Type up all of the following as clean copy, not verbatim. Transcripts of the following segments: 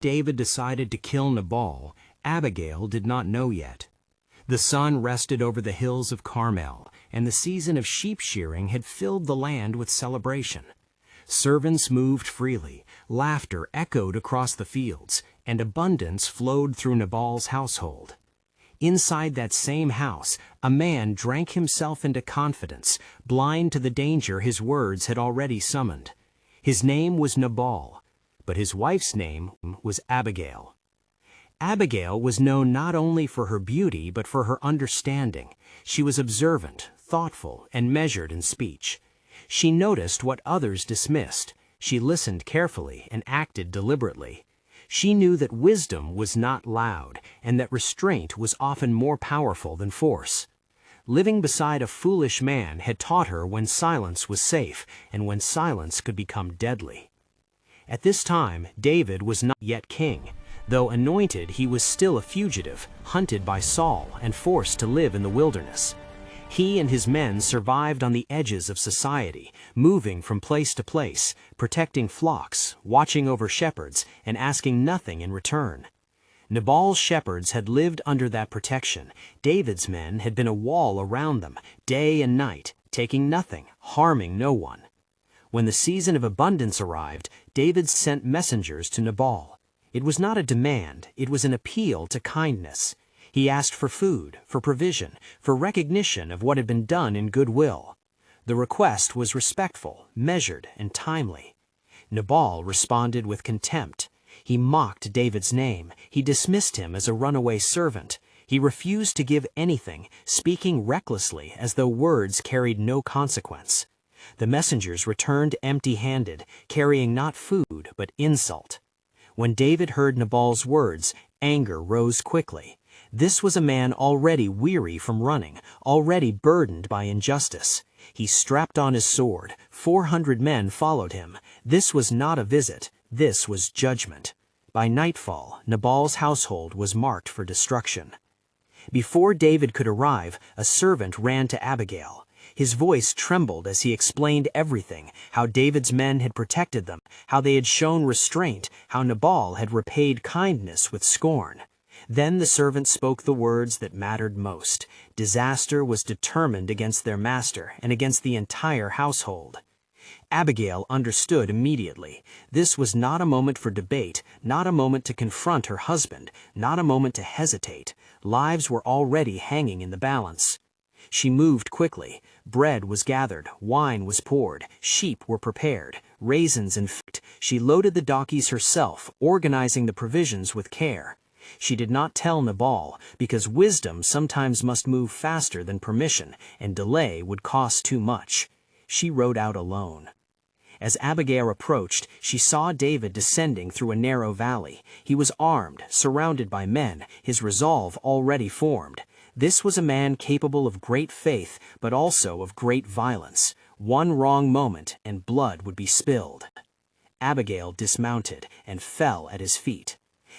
David decided to kill Nabal, Abigail did not know yet. The sun rested over the hills of Carmel, and the season of sheep shearing had filled the land with celebration. Servants moved freely, laughter echoed across the fields, and abundance flowed through Nabal's household. Inside that same house, a man drank himself into confidence, blind to the danger his words had already summoned. His name was Nabal, but his wife's name was Abigail. Abigail was known not only for her beauty but for her understanding. She was observant, thoughtful, and measured in speech. She noticed what others dismissed. She listened carefully and acted deliberately. She knew that wisdom was not loud, and that restraint was often more powerful than force. Living beside a foolish man had taught her when silence was safe, and when silence could become deadly. At this time, David was not yet king. Though anointed, he was still a fugitive, hunted by Saul and forced to live in the wilderness. He and his men survived on the edges of society, moving from place to place, protecting flocks, watching over shepherds, and asking nothing in return. Nabal's shepherds had lived under that protection. David's men had been a wall around them, day and night, taking nothing, harming no one. When the season of abundance arrived, David sent messengers to Nabal. It was not a demand, it was an appeal to kindness. He asked for food, for provision, for recognition of what had been done in goodwill. The request was respectful, measured, and timely. Nabal responded with contempt. He mocked David's name. He dismissed him as a runaway servant. He refused to give anything, speaking recklessly as though words carried no consequence. The messengers returned empty-handed, carrying not food but insult. When David heard Nabal's words, anger rose quickly. This was a man already weary from running, already burdened by injustice. He strapped on his sword. 400 men followed him. This was not a visit. This was judgment. By nightfall, Nabal's household was marked for destruction. Before David could arrive, a servant ran to Abigail. His voice trembled as he explained everything, how David's men had protected them, how they had shown restraint, how Nabal had repaid kindness with scorn. Then the servant spoke the words that mattered most. Disaster was determined against their master and against the entire household. Abigail understood immediately. This was not a moment for debate, not a moment to confront her husband, not a moment to hesitate. Lives were already hanging in the balance. She moved quickly. Bread was gathered, wine was poured, sheep were prepared, raisins and fruit. She loaded the donkeys herself, organizing the provisions with care. She did not tell Nabal, because wisdom sometimes must move faster than permission, and delay would cost too much. She rode out alone. As Abigail approached, she saw David descending through a narrow valley. He was armed, surrounded by men, his resolve already formed. This was a man capable of great faith, but also of great violence. One wrong moment, and blood would be spilled. Abigail dismounted and fell at his feet.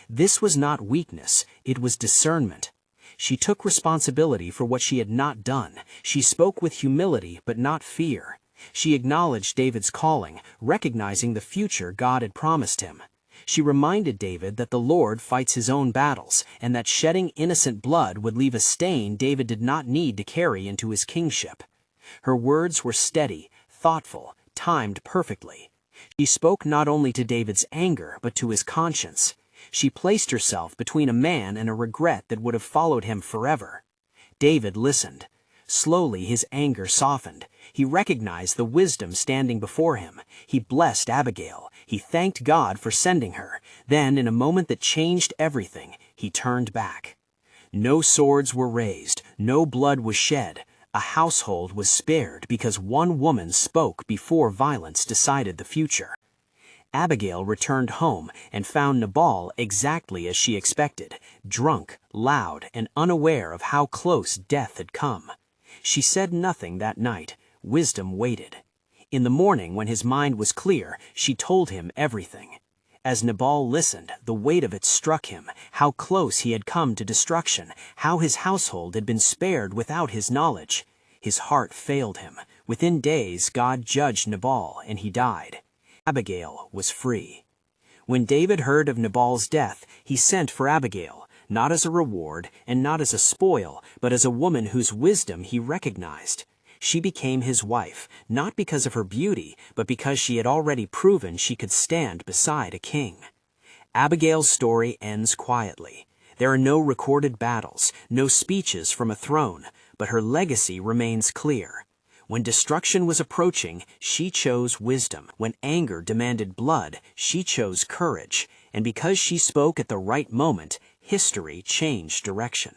This was not weakness, it was discernment. She took responsibility for what she had not done. She spoke with humility, but not fear. She acknowledged David's calling, recognizing the future God had promised him. She reminded David that the Lord fights his own battles, and that shedding innocent blood would leave a stain David did not need to carry into his kingship. Her words were steady, thoughtful, timed perfectly. She spoke not only to David's anger, but to his conscience. She placed herself between a man and a regret that would have followed him forever. David listened. Slowly his anger softened. He recognized the wisdom standing before him. He blessed Abigail. He thanked God for sending her. Then, in a moment that changed everything, he turned back. No swords were raised. No blood was shed. A household was spared because one woman spoke before violence decided the future. Abigail returned home and found Nabal exactly as she expected, drunk, loud, and unaware of how close death had come. She said nothing that night. Wisdom waited. In the morning, when his mind was clear, she told him everything. As Nabal listened, the weight of it struck him, how close he had come to destruction, how his household had been spared without his knowledge. His heart failed him. Within days, God judged Nabal, and he died. Abigail was free. When David heard of Nabal's death, he sent for Abigail, not as a reward and not as a spoil, but as a woman whose wisdom he recognized. She became his wife, not because of her beauty, but because she had already proven she could stand beside a king. Abigail's story ends quietly. There are no recorded battles, no speeches from a throne, but her legacy remains clear. When destruction was approaching, she chose wisdom. When anger demanded blood, she chose courage. And because she spoke at the right moment, history changed direction.